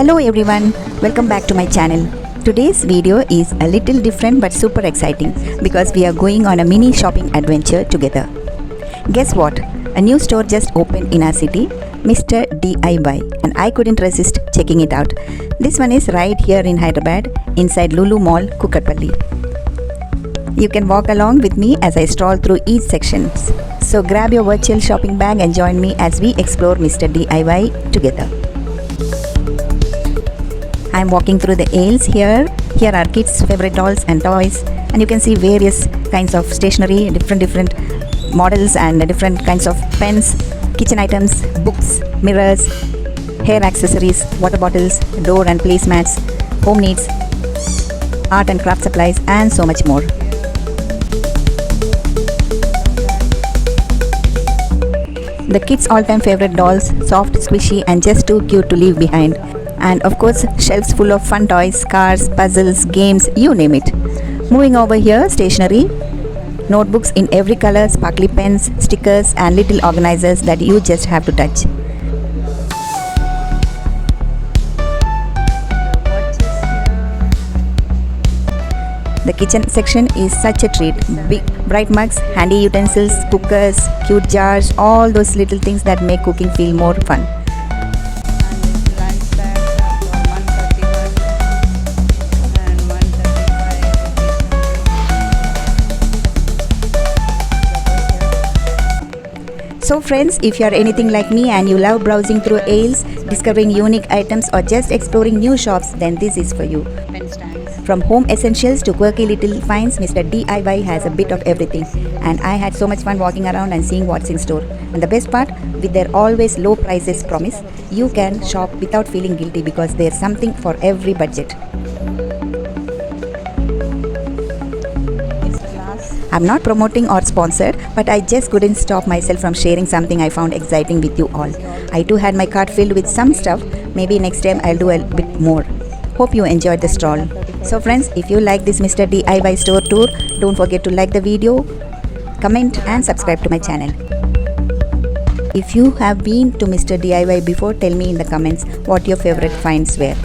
Hello everyone, welcome back to my channel. Today's video is a little different but super exciting because we are going on a mini shopping adventure together. Guess what? A new store just opened in our city, MR.DIY, and I couldn't resist checking it out. This one is right here in Hyderabad, inside Lulu Mall, Kukatpally. You can walk along with me as I stroll through each section. So grab your virtual shopping bag and join me as we explore MR.DIY together. I'm walking through the aisles here. Here are kids' favorite dolls and toys, and you can see various kinds of stationery, different models and different kinds of pens, kitchen items, books, mirrors, hair accessories, water bottles, door and placemats, home needs, art and craft supplies, and so much more. The kids' all-time favorite dolls, soft, squishy, and just too cute to leave behind. And of course, shelves full of fun toys, cars, puzzles, games, you name it. Moving over here, stationery, notebooks in every color, sparkly pens, stickers, and little organizers that you just have to touch. The kitchen section is such a treat. Big, bright mugs, handy utensils, cookers, cute jars, all those little things that make cooking feel more fun. So friends, if you are anything like me and you love browsing through aisles, discovering unique items, or just exploring new shops, then this is for you. From home essentials to quirky little finds, MR.DIY has a bit of everything, and I had so much fun walking around and seeing what's in store. And the best part, with their always low prices promise, you can shop without feeling guilty because there's something for every budget. I'm not promoting or sponsored, but I just couldn't stop myself from sharing something I found exciting with you all. I too had my cart filled with some stuff. Maybe next time I'll do a bit more. Hope you enjoyed the stroll. So friends, if you like this MR.DIY store tour, don't forget to like the video, comment and subscribe to my channel. If you have been to MR.DIY before, tell me in the comments what your favorite finds were.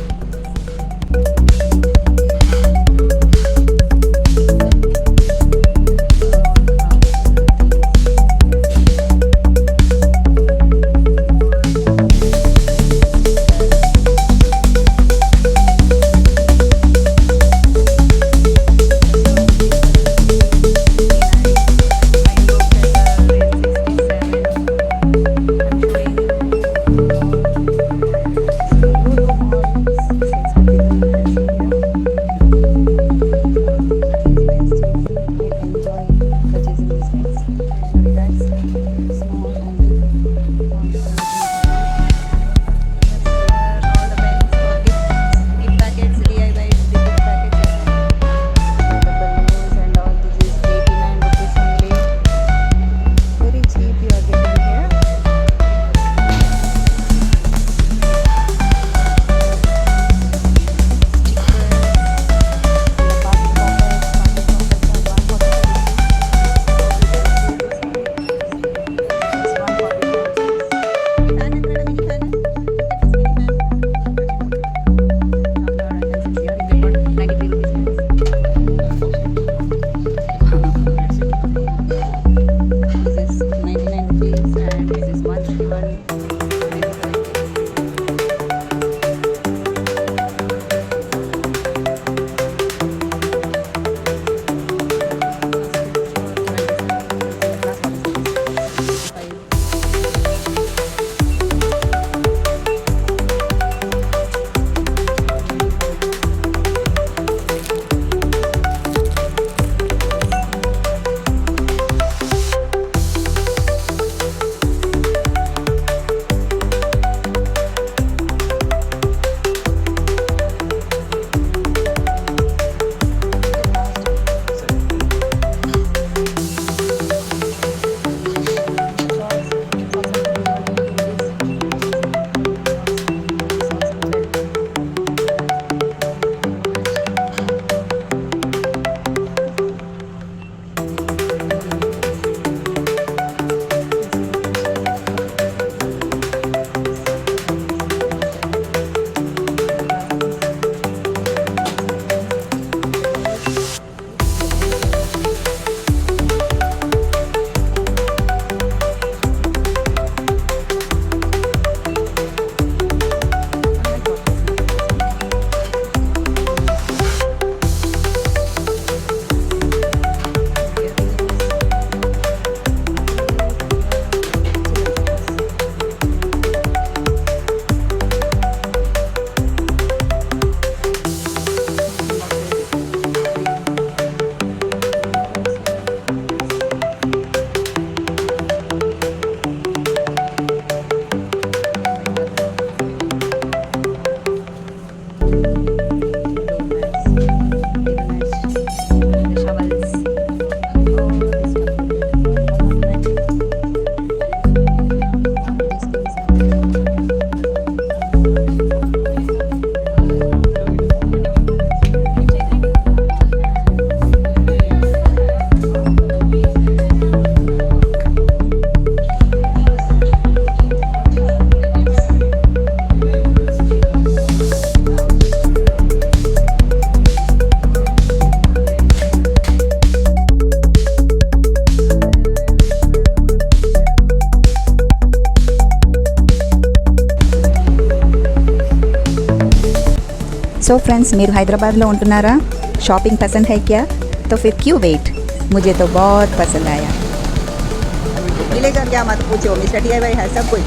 So friends, మీరు హైదరాబాద్లో ఉంటున్నారా? Shopping పसंद है क्या? तो फिर क्यों wait? मुझे तो बहुत पसंद आया। मिलेगा क्या मत पूछो, मिस्टर DIY है सब कुछ।